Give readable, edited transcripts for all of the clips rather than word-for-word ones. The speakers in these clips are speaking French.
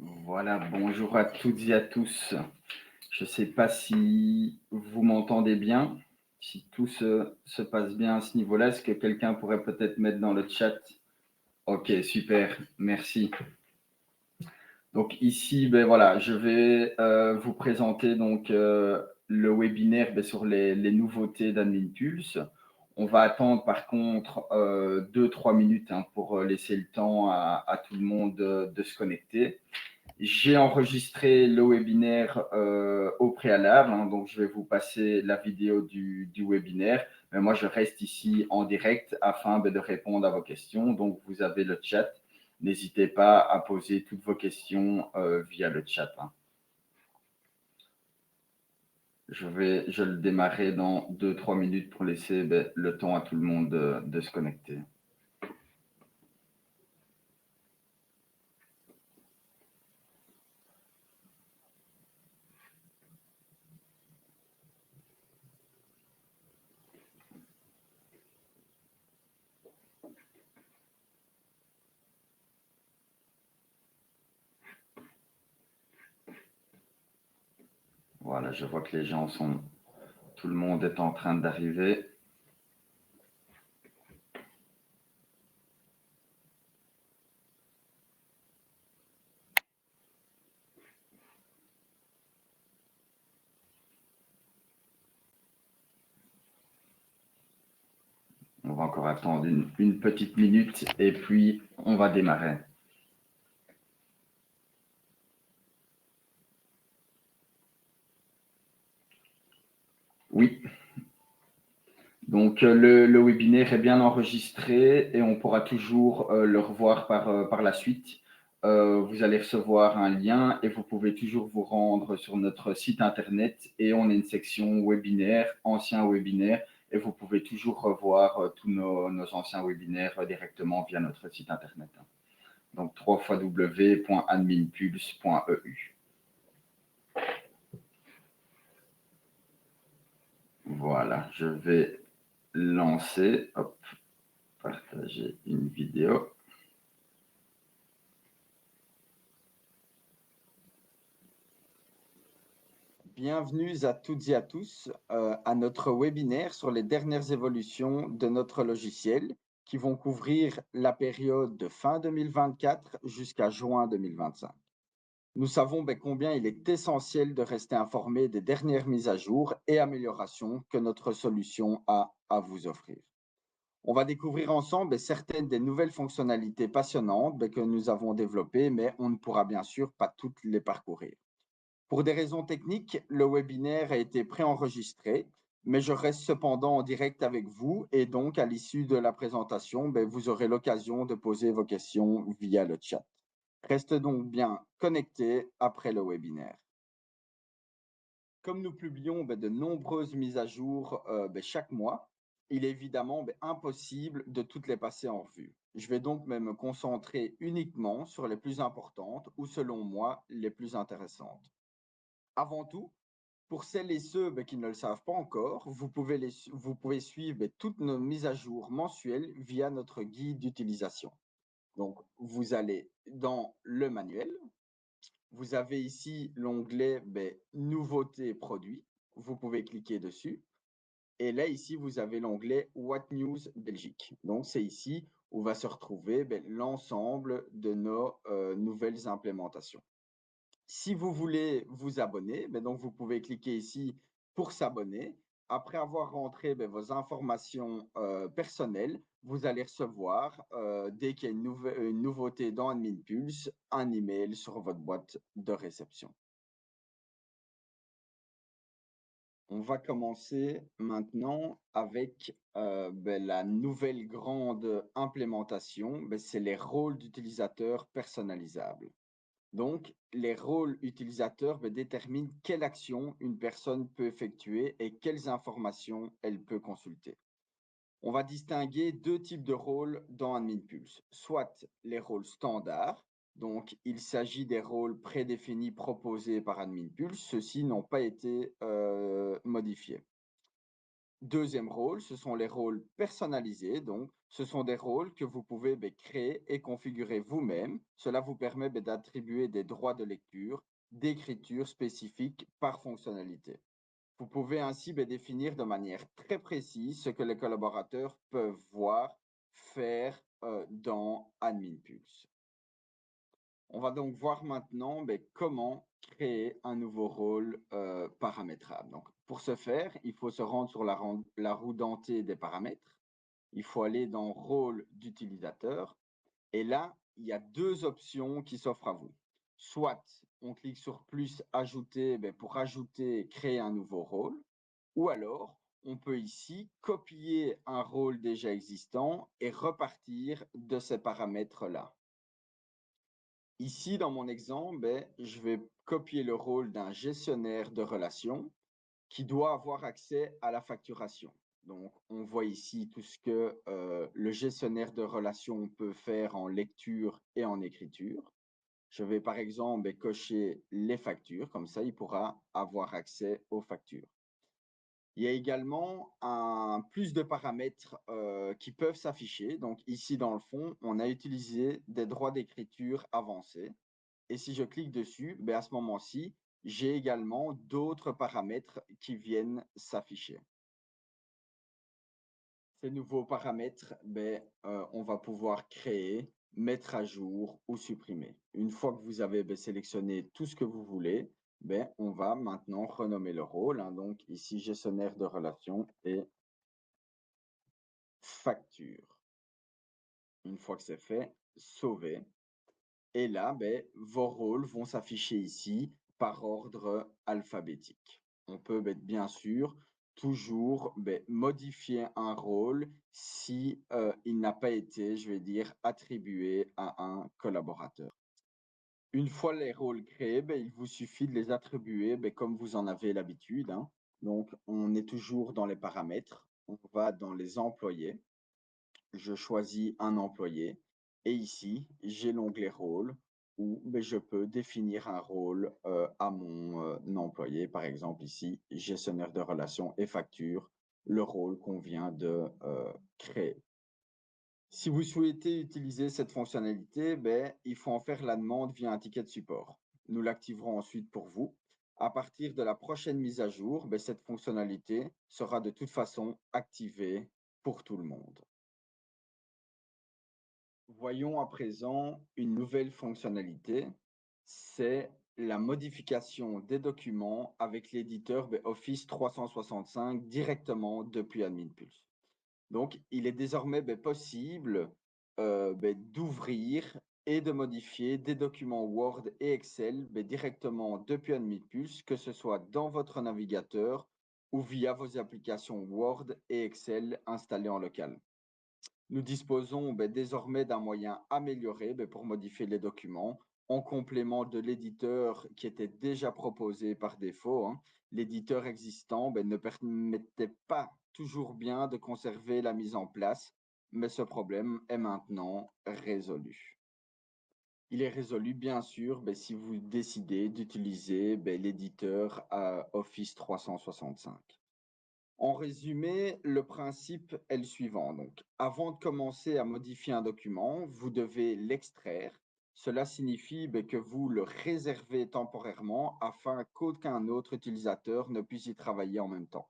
Voilà, bonjour à toutes et à tous. Je ne sais pas si vous m'entendez bien, si tout se passe bien à ce niveau-là. Est-ce que quelqu'un pourrait peut-être mettre dans le chat? Ok, super, merci. Donc ici, ben voilà, je vais vous présenter donc le webinaire sur les nouveautés d'Admin Pulse. On va attendre par contre 2-3 minutes pour laisser le temps à tout le monde de se connecter. J'ai enregistré le webinaire au préalable, donc je vais vous passer la vidéo du webinaire. Mais moi, je reste ici en direct afin de répondre à vos questions. Donc, vous avez le chat. N'hésitez pas à poser toutes vos questions via le chat. Je le démarrer dans 2-3 minutes pour laisser le temps à tout le monde de se connecter. Voilà, je vois que les gens sont... Tout le monde est en train d'arriver. On va encore attendre une petite minute et puis on va démarrer. Oui. Donc le webinaire est bien enregistré et on pourra toujours le revoir par la suite. Vous allez recevoir un lien et vous pouvez toujours vous rendre sur notre site internet et on a une section webinaire, anciens webinaires, et vous pouvez toujours revoir tous nos anciens webinaires directement via notre site internet. Donc www.adminpulse.eu. Voilà, je vais lancer, hop, partager une vidéo. Bienvenue à toutes et à tous à notre webinaire sur les dernières évolutions de notre logiciel qui vont couvrir la période de fin 2024 jusqu'à juin 2025. Nous savons combien il est essentiel de rester informé des dernières mises à jour et améliorations que notre solution a à vous offrir. On va découvrir ensemble certaines des nouvelles fonctionnalités passionnantes que nous avons développées, mais on ne pourra bien sûr pas toutes les parcourir. Pour des raisons techniques, le webinaire a été préenregistré, mais je reste cependant en direct avec vous et donc à l'issue de la présentation, vous aurez l'occasion de poser vos questions via le chat. Restez donc bien connectés après le webinaire. Comme nous publions de nombreuses mises à jour chaque mois, il est évidemment impossible de toutes les passer en revue. Je vais donc me concentrer uniquement sur les plus importantes ou selon moi les plus intéressantes. Avant tout, pour celles et ceux qui ne le savent pas encore, vous pouvez suivre toutes nos mises à jour mensuelles via notre guide d'utilisation. Donc, vous allez dans le manuel, vous avez ici l'onglet Nouveautés produits, vous pouvez cliquer dessus. Et là, ici, vous avez l'onglet What News Belgique. Donc, c'est ici où va se retrouver l'ensemble de nos nouvelles implémentations. Si vous voulez vous abonner, donc vous pouvez cliquer ici pour s'abonner. Après avoir rentré vos informations personnelles, vous allez recevoir, dès qu'il y a une nouveauté dans Admin Pulse, un email sur votre boîte de réception. On va commencer maintenant avec la nouvelle grande implémentation, c'est les rôles d'utilisateurs personnalisables. Donc, les rôles utilisateurs déterminent quelle action une personne peut effectuer et quelles informations elle peut consulter. On va distinguer deux types de rôles dans AdminPulse, soit les rôles standards, donc il s'agit des rôles prédéfinis proposés par AdminPulse, ceux-ci n'ont pas été modifiés. Deuxième rôle, ce sont les rôles personnalisés. Donc, ce sont des rôles que vous pouvez créer et configurer vous-même. Cela vous permet d'attribuer des droits de lecture, d'écriture spécifiques par fonctionnalité. Vous pouvez ainsi définir de manière très précise ce que les collaborateurs peuvent voir, faire dans AdminPulse. On va donc voir maintenant comment créer un nouveau rôle paramétrable. Donc, pour ce faire, il faut se rendre sur la roue dentée des paramètres. Il faut aller dans Rôle d'utilisateur. Et là, il y a deux options qui s'offrent à vous. Soit on clique sur plus ajouter pour ajouter, créer un nouveau rôle. Ou alors, on peut ici copier un rôle déjà existant et repartir de ces paramètres-là. Ici, dans mon exemple, je vais copier le rôle d'un gestionnaire de relations qui doit avoir accès à la facturation. Donc, on voit ici tout ce que le gestionnaire de relations peut faire en lecture et en écriture. Je vais par exemple cocher les factures, comme ça il pourra avoir accès aux factures. Il y a également plus de paramètres qui peuvent s'afficher. Donc ici dans le fond, on a utilisé des droits d'écriture avancés. Et si je clique dessus, à ce moment-ci, j'ai également d'autres paramètres qui viennent s'afficher. Ces nouveaux paramètres, on va pouvoir créer, mettre à jour ou supprimer. Une fois que vous avez sélectionné tout ce que vous voulez, on va maintenant renommer le rôle. Donc ici, gestionnaire de relations et facture. Une fois que c'est fait, sauver. Et là, vos rôles vont s'afficher ici par ordre alphabétique. On peut bien sûr toujours modifier un rôle si il n'a pas été, je vais dire, attribué à un collaborateur. Une fois les rôles créés, il vous suffit de les attribuer comme vous en avez l'habitude. Donc, on est toujours dans les paramètres. On va dans les employés. Je choisis un employé et ici, j'ai l'onglet rôle où je peux définir un rôle à mon employé. Par exemple, ici, gestionnaire de relations et facture, le rôle qu'on vient de créer. Si vous souhaitez utiliser cette fonctionnalité, il faut en faire la demande via un ticket de support. Nous l'activerons ensuite pour vous. À partir de la prochaine mise à jour, cette fonctionnalité sera de toute façon activée pour tout le monde. Voyons à présent une nouvelle fonctionnalité, c'est la modification des documents avec l'éditeur Office 365 directement depuis AdminPulse. Donc, il est désormais possible d'ouvrir et de modifier des documents Word et Excel directement depuis AdminPulse, que ce soit dans votre navigateur ou via vos applications Word et Excel installées en local. Nous disposons désormais d'un moyen amélioré pour modifier les documents en complément de l'éditeur qui était déjà proposé par défaut. L'éditeur existant ne permettait pas toujours bien de conserver la mise en place, mais ce problème est maintenant résolu. Il est résolu bien sûr si vous décidez d'utiliser l'éditeur Office 365. En résumé, le principe est le suivant. Donc, avant de commencer à modifier un document, vous devez l'extraire. Cela signifie que vous le réservez temporairement afin qu'aucun autre utilisateur ne puisse y travailler en même temps.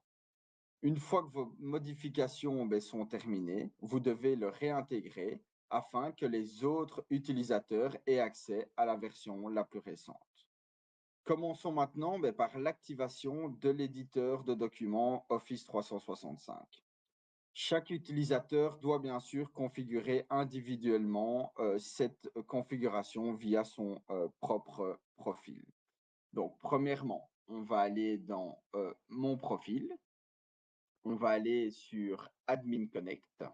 Une fois que vos modifications sont terminées, vous devez le réintégrer afin que les autres utilisateurs aient accès à la version la plus récente. Commençons maintenant par l'activation de l'éditeur de documents Office 365. Chaque utilisateur doit bien sûr configurer individuellement cette configuration via son propre profil. Donc, premièrement, on va aller dans Mon profil. On va aller sur Admin Connect.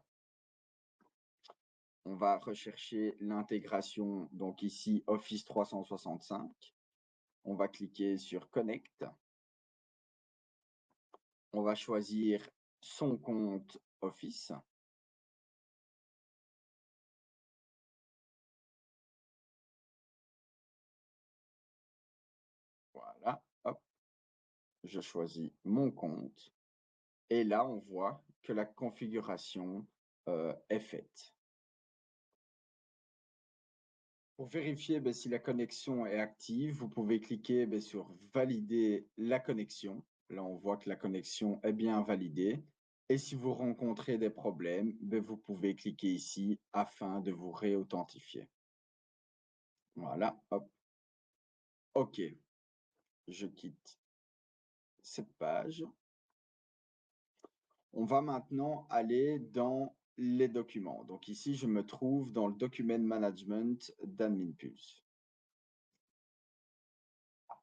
On va rechercher l'intégration, donc ici Office 365. On va cliquer sur Connect. On va choisir son compte Office. Voilà, hop, je choisis mon compte. Et là, on voit que la configuration est faite. Pour vérifier si la connexion est active, vous pouvez cliquer sur Valider la connexion. Là, on voit que la connexion est bien validée. Et si vous rencontrez des problèmes, vous pouvez cliquer ici afin de vous réauthentifier. Voilà, hop. OK, je quitte cette page. On va maintenant aller dans les documents. Donc ici, je me trouve dans le document management d'AdminPulse.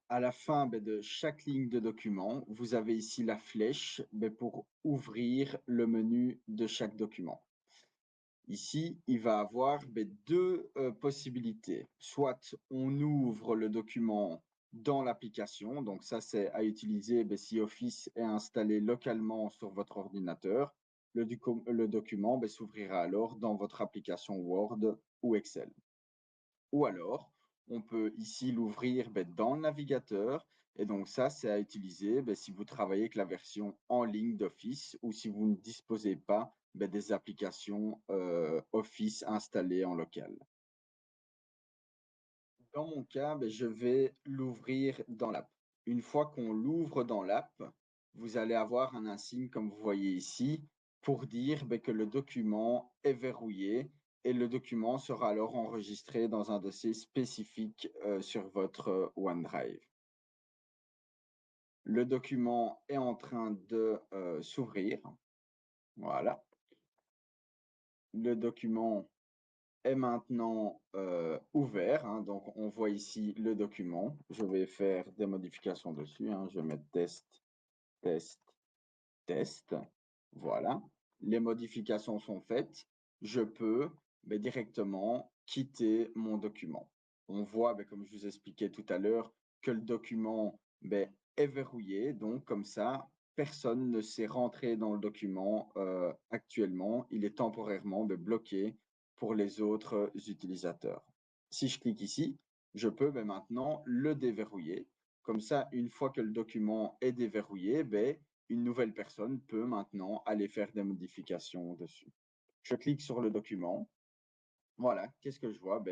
À la fin de chaque ligne de document, vous avez ici la flèche pour ouvrir le menu de chaque document. Ici, il va avoir deux possibilités. Soit on ouvre le document dans l'application, donc ça c'est à utiliser si Office est installé localement sur votre ordinateur. Le document s'ouvrira alors dans votre application Word ou Excel. Ou alors, on peut ici l'ouvrir dans le navigateur. Et donc ça, c'est à utiliser si vous travaillez avec la version en ligne d'Office ou si vous ne disposez pas des applications Office installées en local. Dans mon cas, je vais l'ouvrir dans l'app. Une fois qu'on l'ouvre dans l'app, vous allez avoir un insigne comme vous voyez ici pour dire que le document est verrouillé et le document sera alors enregistré dans un dossier spécifique sur votre OneDrive. Le document est en train de s'ouvrir. Voilà. Le document est maintenant ouvert. Donc, on voit ici le document. Je vais faire des modifications dessus. Je vais mettre test, test, test. Voilà. Les modifications sont faites. Je peux directement quitter mon document. On voit, comme je vous expliquais tout à l'heure, que le document est verrouillé. Donc, comme ça, personne ne sait rentrer dans le document actuellement. Il est temporairement bloqué pour les autres utilisateurs. Si je clique ici, je peux maintenant le déverrouiller. Comme ça, une fois que le document est déverrouillé, une nouvelle personne peut maintenant aller faire des modifications dessus. Je clique sur le document. Voilà, qu'est-ce que je vois?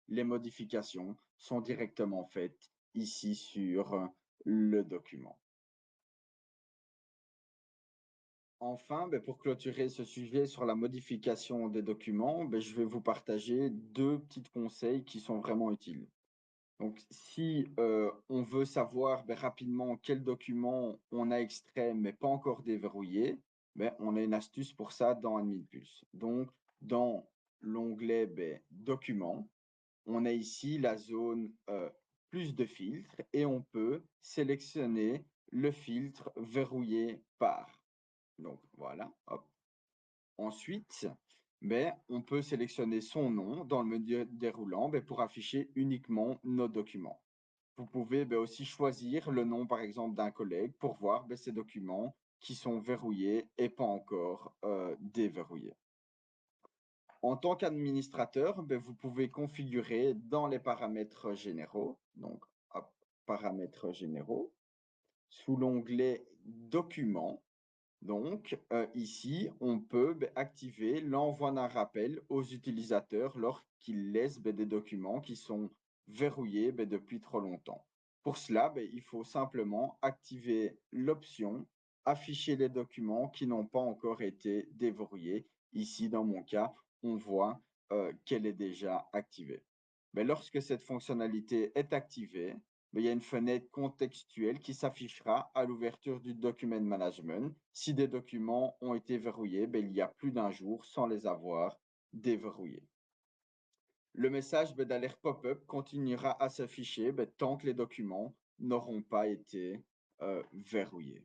Les modifications sont directement faites ici sur le document. Enfin, pour clôturer ce sujet sur la modification des documents, je vais vous partager deux petits conseils qui sont vraiment utiles. Donc, si on veut savoir rapidement quel document on a extrait mais pas encore déverrouillé, on a une astuce pour ça dans AdminPulse. Donc, dans l'onglet Documents, on a ici la zone plus de filtres et on peut sélectionner le filtre verrouillé par. Donc, voilà, hop. Ensuite, on peut sélectionner son nom dans le menu déroulant pour afficher uniquement nos documents. Vous pouvez aussi choisir le nom, par exemple, d'un collègue pour voir ces documents qui sont verrouillés et pas encore déverrouillés. En tant qu'administrateur, vous pouvez configurer dans les paramètres généraux, donc hop, paramètres généraux, sous l'onglet Documents. Donc, ici, on peut activer l'envoi d'un rappel aux utilisateurs lorsqu'ils laissent des documents qui sont verrouillés depuis trop longtemps. Pour cela, il faut simplement activer l'option afficher les documents qui n'ont pas encore été déverrouillés. Ici, dans mon cas, on voit qu'elle est déjà activée. Mais lorsque cette fonctionnalité est activée, il y a une fenêtre contextuelle qui s'affichera à l'ouverture du document management. Si des documents ont été verrouillés, il y a plus d'un jour sans les avoir déverrouillés. Le message d'alerte pop-up continuera à s'afficher tant que les documents n'auront pas été verrouillés.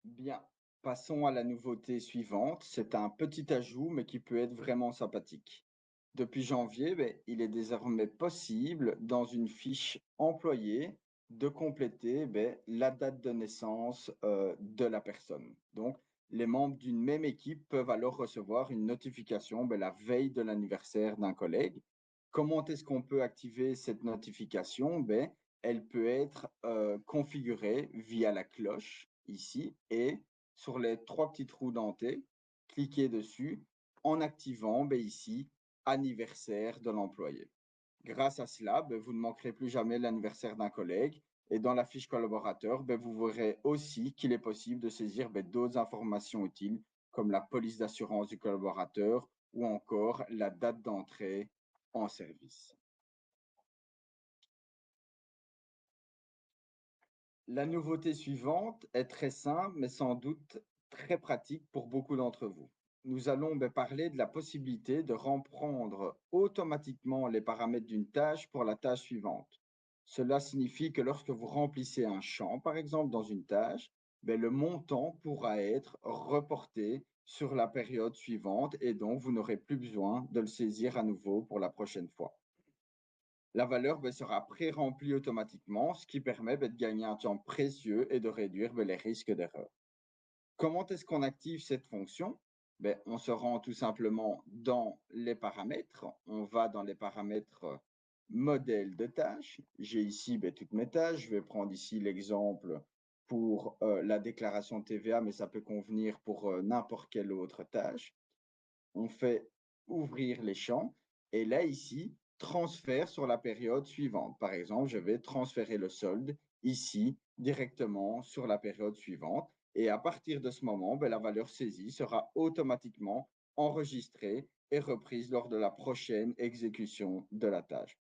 Bien, passons à la nouveauté suivante. C'est un petit ajout, mais qui peut être vraiment sympathique. Depuis janvier, il est désormais possible, dans une fiche employée, de compléter la date de naissance de la personne. Donc, les membres d'une même équipe peuvent alors recevoir une notification la veille de l'anniversaire d'un collègue. Comment est-ce qu'on peut activer cette notification? elle peut être configurée via la cloche ici et sur les 3 petits trous dentés, cliquez dessus en activant ici anniversaire de l'employé. Grâce à cela, vous ne manquerez plus jamais l'anniversaire d'un collègue et dans la fiche collaborateur, vous verrez aussi qu'il est possible de saisir d'autres informations utiles comme la police d'assurance du collaborateur ou encore la date d'entrée en service. La nouveauté suivante est très simple, mais sans doute très pratique pour beaucoup d'entre vous. Nous allons parler de la possibilité de reprendre automatiquement les paramètres d'une tâche pour la tâche suivante. Cela signifie que lorsque vous remplissez un champ, par exemple, dans une tâche, le montant pourra être reporté sur la période suivante et donc vous n'aurez plus besoin de le saisir à nouveau pour la prochaine fois. La valeur sera pré-remplie automatiquement, ce qui permet de gagner un temps précieux et de réduire les risques d'erreur. Comment est-ce qu'on active cette fonction? On se rend tout simplement dans les paramètres. On va dans les paramètres modèle de tâche. J'ai ici toutes mes tâches. Je vais prendre ici l'exemple pour la déclaration de TVA, mais ça peut convenir pour n'importe quelle autre tâche. On fait ouvrir les champs et là, ici, transfert sur la période suivante. Par exemple, je vais transférer le solde ici directement sur la période suivante. Et à partir de ce moment, la valeur saisie sera automatiquement enregistrée et reprise lors de la prochaine exécution de la tâche.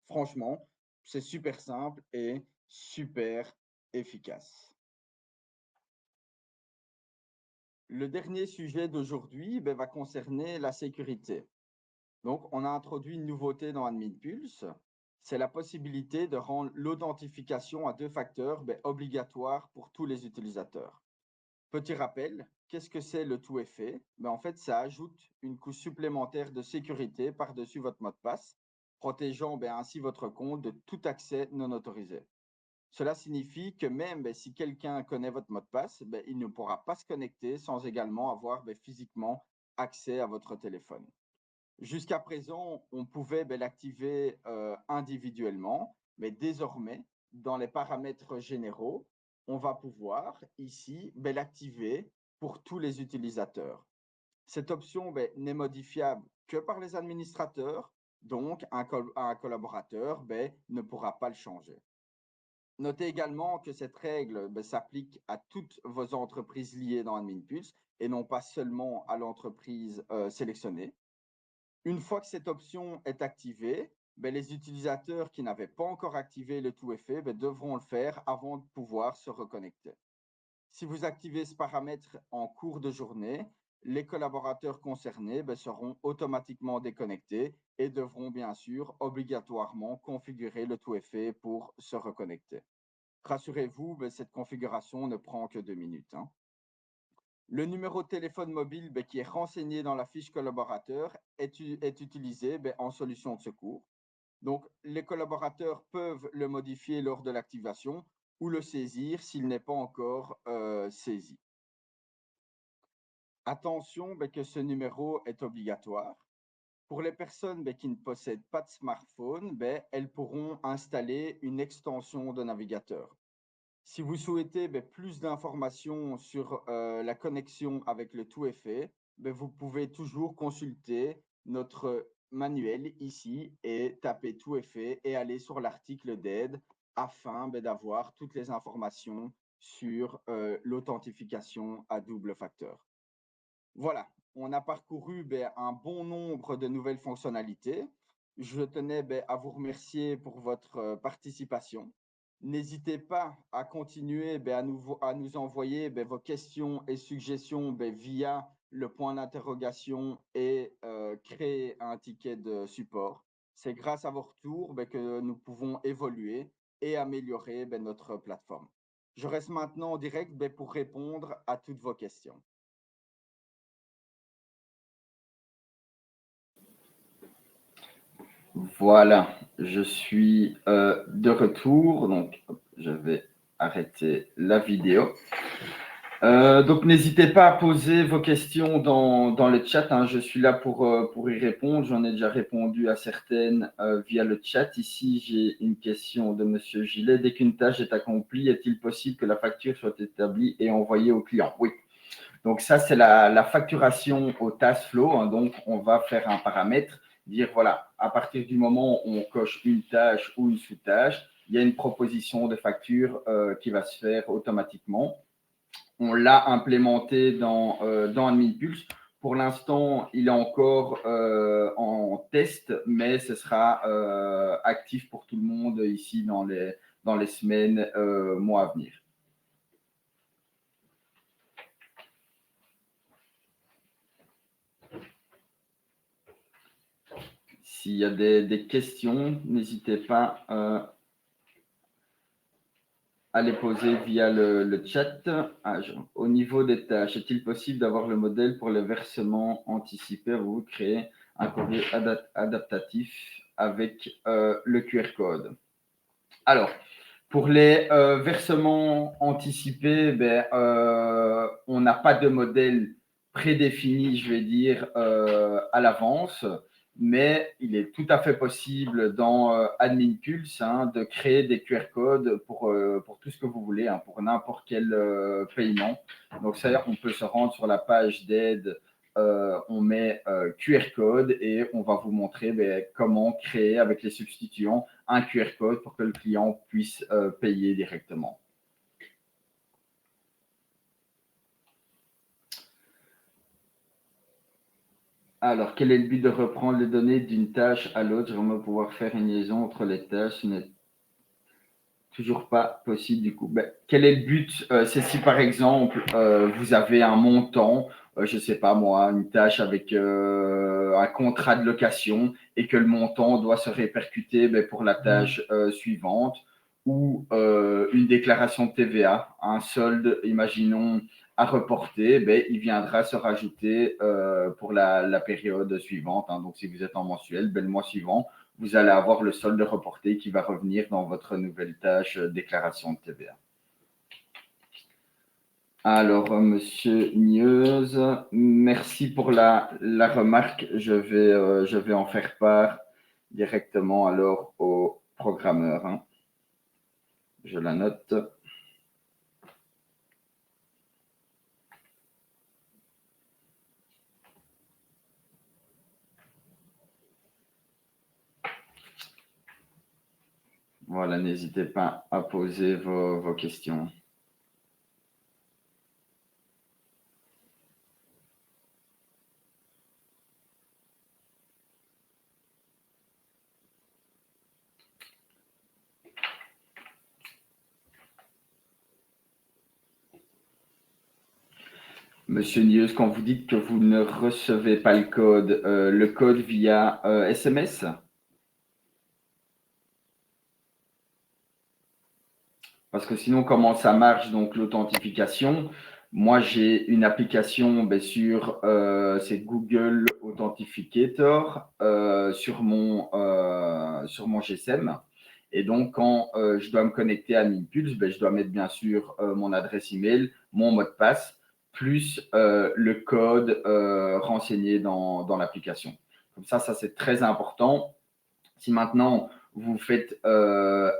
Franchement, c'est super simple et super efficace. Le dernier sujet d'aujourd'hui va concerner la sécurité. Donc, on a introduit une nouveauté dans AdminPulse, c'est la possibilité de rendre l'authentification à 2 facteurs obligatoire pour tous les utilisateurs. Petit rappel, qu'est-ce que c'est le 2FA? En fait, ça ajoute une couche supplémentaire de sécurité par-dessus votre mot de passe, protégeant ainsi votre compte de tout accès non autorisé. Cela signifie que même si quelqu'un connaît votre mot de passe, il ne pourra pas se connecter sans également avoir physiquement accès à votre téléphone. Jusqu'à présent, on pouvait l'activer individuellement, mais désormais, dans les paramètres généraux, on va pouvoir ici l'activer pour tous les utilisateurs. Cette option n'est modifiable que par les administrateurs, donc un collaborateur ne pourra pas le changer. Notez également que cette règle s'applique à toutes vos entreprises liées dans AdminPulse et non pas seulement à l'entreprise sélectionnée. Une fois que cette option est activée, les utilisateurs qui n'avaient pas encore activé le 2FA devront le faire avant de pouvoir se reconnecter. Si vous activez ce paramètre en cours de journée, les collaborateurs concernés seront automatiquement déconnectés et devront bien sûr obligatoirement configurer le 2FA pour se reconnecter. Rassurez-vous, cette configuration ne prend que 2 minutes. Le numéro de téléphone mobile qui est renseigné dans la fiche collaborateur est utilisé en solution de secours. Donc, les collaborateurs peuvent le modifier lors de l'activation ou le saisir s'il n'est pas encore saisi. Attention que ce numéro est obligatoire. Pour les personnes qui ne possèdent pas de smartphone, elles pourront installer une extension de navigateur. Si vous souhaitez plus d'informations sur la connexion avec le 2FA, vous pouvez toujours consulter notre manuel ici et taper 2FA et aller sur l'article d'aide afin d'avoir toutes les informations sur l'authentification à double facteur. Voilà, on a parcouru un bon nombre de nouvelles fonctionnalités. Je tenais à vous remercier pour votre participation. N'hésitez pas à continuer à nous envoyer vos questions et suggestions via le point d'interrogation et créer un ticket de support. C'est grâce à vos retours que nous pouvons évoluer et améliorer notre plateforme. Je reste maintenant en direct pour répondre à toutes vos questions. Voilà, je suis de retour, donc je vais arrêter la vidéo. Donc, n'hésitez pas à poser vos questions dans le chat, hein. Je suis là pour y répondre. J'en ai déjà répondu à certaines via le chat. Ici, j'ai une question de Monsieur Gillet. Dès qu'une tâche est accomplie, est-il possible que la facture soit établie et envoyée au client? Oui. Donc, ça, c'est la facturation au task flow, hein. Donc, on va faire un paramètre, dire voilà, à partir du moment où on coche une tâche ou une sous-tâche, il y a une proposition de facture qui va se faire automatiquement. On l'a implémenté dans AdminPulse. Pour l'instant, il est encore en test, mais ce sera actif pour tout le monde ici dans les semaines, mois à venir. S'il y a des questions, n'hésitez pas à les poser via le chat. Au niveau des tâches, est-il possible d'avoir le modèle pour le versement anticipé où vous créez un courrier adaptatif avec le QR code? Alors, pour les versements anticipés, on n'a pas de modèle prédéfini, je vais dire, à l'avance, mais il est tout à fait possible dans AdminPulse de créer des QR codes pour tout ce que vous voulez, hein, pour n'importe quel paiement. Donc, ça, on peut se rendre sur la page d'aide, on met QR code et on va vous montrer comment créer avec les substituants un QR code pour que le client puisse payer directement. Alors, quel est le but de reprendre les données d'une tâche à l'autre? J'aimerais pouvoir faire une liaison entre les tâches. Ce n'est toujours pas possible du coup. Quel est le but? C'est si par exemple, vous avez un montant, je ne sais pas moi, une tâche avec un contrat de location et que le montant doit se répercuter pour la tâche suivante, ou une déclaration de TVA, un solde, imaginons, à reporter, il viendra se rajouter pour la période suivante, hein. Donc, si vous êtes en mensuel, le mois suivant, vous allez avoir le solde reporté qui va revenir dans votre nouvelle tâche déclaration de TVA. Alors, Monsieur Nieuse, merci pour la remarque. Je vais en faire part directement alors au programmeur, hein. Je la note. Voilà, n'hésitez pas à poser vos questions. Monsieur Nieuse, quand vous dites que vous ne recevez pas le code via SMS? Parce que sinon, comment ça marche, donc l'authentification? Moi, j'ai une application sur c'est Google Authentificator sur mon GSM. Et donc, quand je dois me connecter à AdminPulse, je dois mettre bien sûr mon adresse email, mon mot de passe, plus le code renseigné dans l'application. Comme ça, c'est très important. Si maintenant vous faites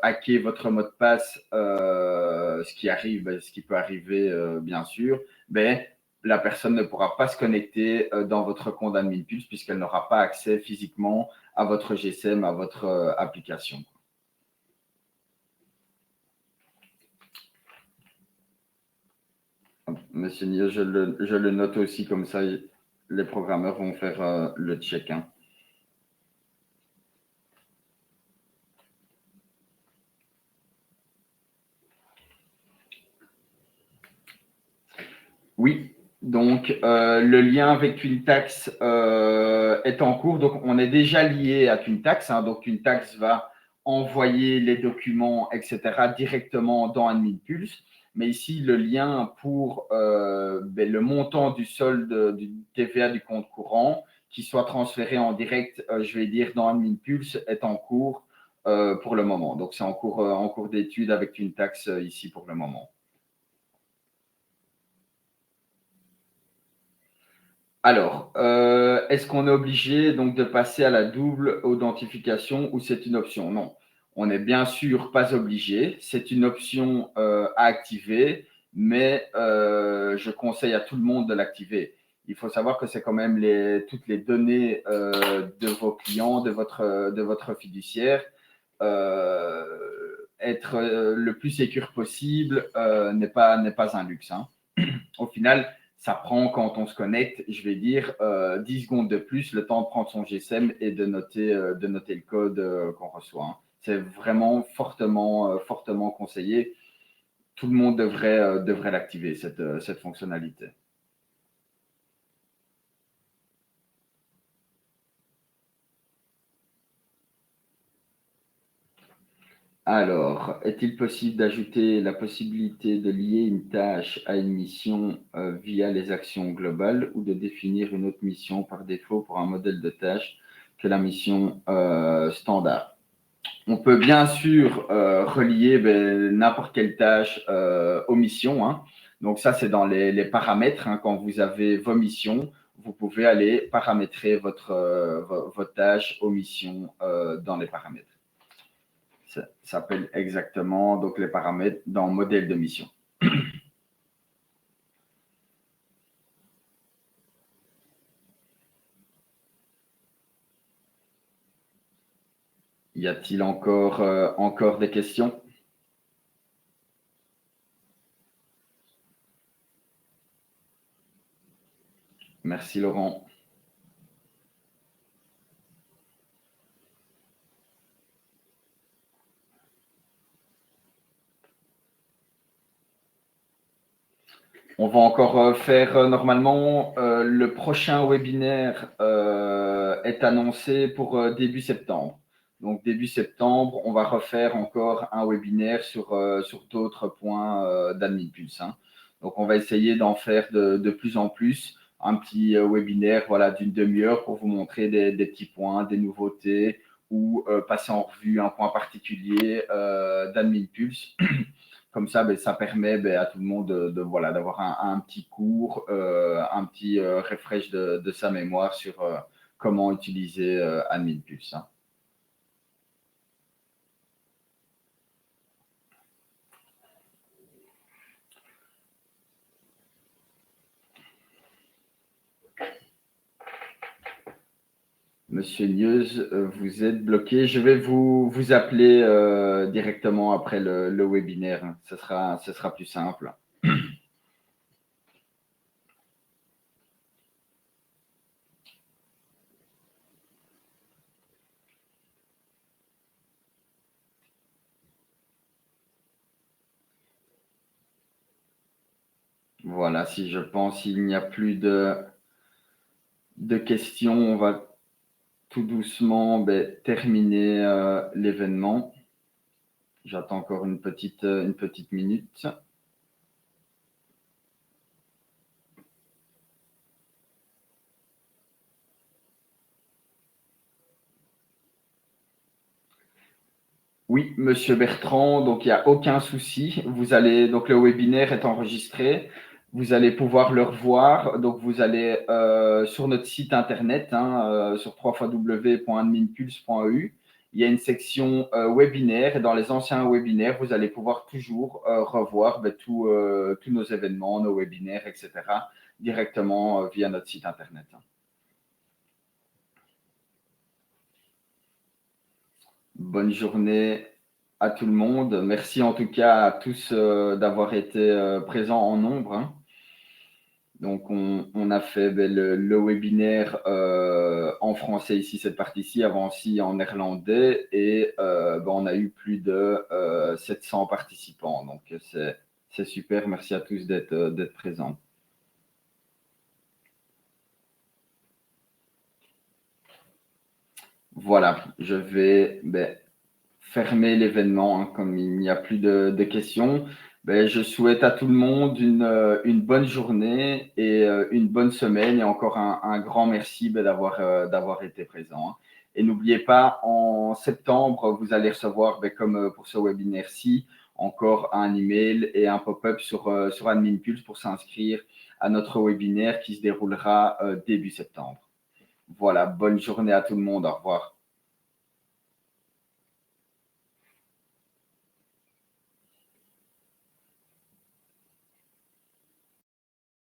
hacker votre mot de passe, ce qui peut arriver bien sûr, la personne ne pourra pas se connecter dans votre compte AdminPulse puisqu'elle n'aura pas accès physiquement à votre GSM, à votre application. Monsieur Nio, je le note aussi, comme ça les programmeurs vont faire le check, hein. Oui, donc le lien avec TwinTax est en cours. Donc, on est déjà lié à TwinTax, hein. Donc, TwinTax va envoyer les documents, etc., directement dans AdminPulse. Mais ici, le lien pour le montant du solde du TVA du compte courant qui soit transféré en direct, je vais dire, dans AdminPulse est en cours pour le moment. Donc, c'est en cours d'étude avec TwinTax ici pour le moment. Alors, est-ce qu'on est obligé donc de passer à la double authentification ou c'est une option? Non, on n'est bien sûr pas obligé. C'est une option à activer, mais je conseille à tout le monde de l'activer. Il faut savoir que c'est quand même toutes les données de vos clients, de votre fiduciaire. Être le plus sécure possible n'est pas un luxe, hein. Au final, ça prend, quand on se connecte, je vais dire 10 secondes de plus, le temps de prendre son GSM et de noter le code qu'on reçoit, hein. C'est vraiment fortement conseillé. Tout le monde devrait l'activer, cette fonctionnalité. Alors, est-il possible d'ajouter la possibilité de lier une tâche à une mission via les actions globales ou de définir une autre mission par défaut pour un modèle de tâche que la mission standard? On peut bien sûr relier n'importe quelle tâche aux missions, hein. Donc ça, c'est dans les paramètres, hein. Quand vous avez vos missions, vous pouvez aller paramétrer votre tâche aux missions dans les paramètres. Ça s'appelle exactement donc les paramètres dans modèle de mission. Y a-t-il encore des questions? Merci Laurent. On va encore faire normalement le prochain webinaire est annoncé pour début septembre. Donc début septembre, on va refaire encore un webinaire sur d'autres points d'AdminPulse, hein. Donc on va essayer d'en faire de plus en plus un petit webinaire voilà, d'une demi-heure pour vous montrer des petits points, des nouveautés ou passer en revue un point particulier d'AdminPulse. Comme ça, ça permet à tout le monde voilà, d'avoir un petit cours, un petit refresh de sa mémoire sur comment utiliser AdminPulse, hein. Monsieur Nieuse, vous êtes bloqué. Je vais vous appeler directement après le webinaire, hein. Ce sera plus simple. Voilà, si je pense qu'il n'y a plus de questions, on va tout doucement terminer l'événement. J'attends encore une petite minute. Oui, Monsieur Bertrand, donc il n'y a aucun souci. Donc le webinaire est enregistré. Vous allez pouvoir le revoir. Donc vous allez sur notre site internet, hein, sur www.adminpulse.eu. Il y a une section webinaire et dans les anciens webinaires, vous allez pouvoir toujours revoir tous nos événements, nos webinaires, etc. directement via notre site internet. Bonne journée à tout le monde. Merci en tout cas à tous d'avoir été présents en nombre, hein. Donc, on a fait le webinaire en français ici, cette partie-ci, avant aussi en néerlandais, et on a eu plus de 700 participants. Donc, c'est super. Merci à tous d'être présents. Voilà, je vais fermer l'événement, hein, comme il n'y a plus de questions. Je souhaite à tout le monde une bonne journée et une bonne semaine et encore un grand merci d'avoir été présent, hein. Et n'oubliez pas, en septembre, vous allez recevoir, comme pour ce webinaire-ci, encore un email et un pop-up sur AdminPulse pour s'inscrire à notre webinaire qui se déroulera début septembre. Voilà, bonne journée à tout le monde. Au revoir.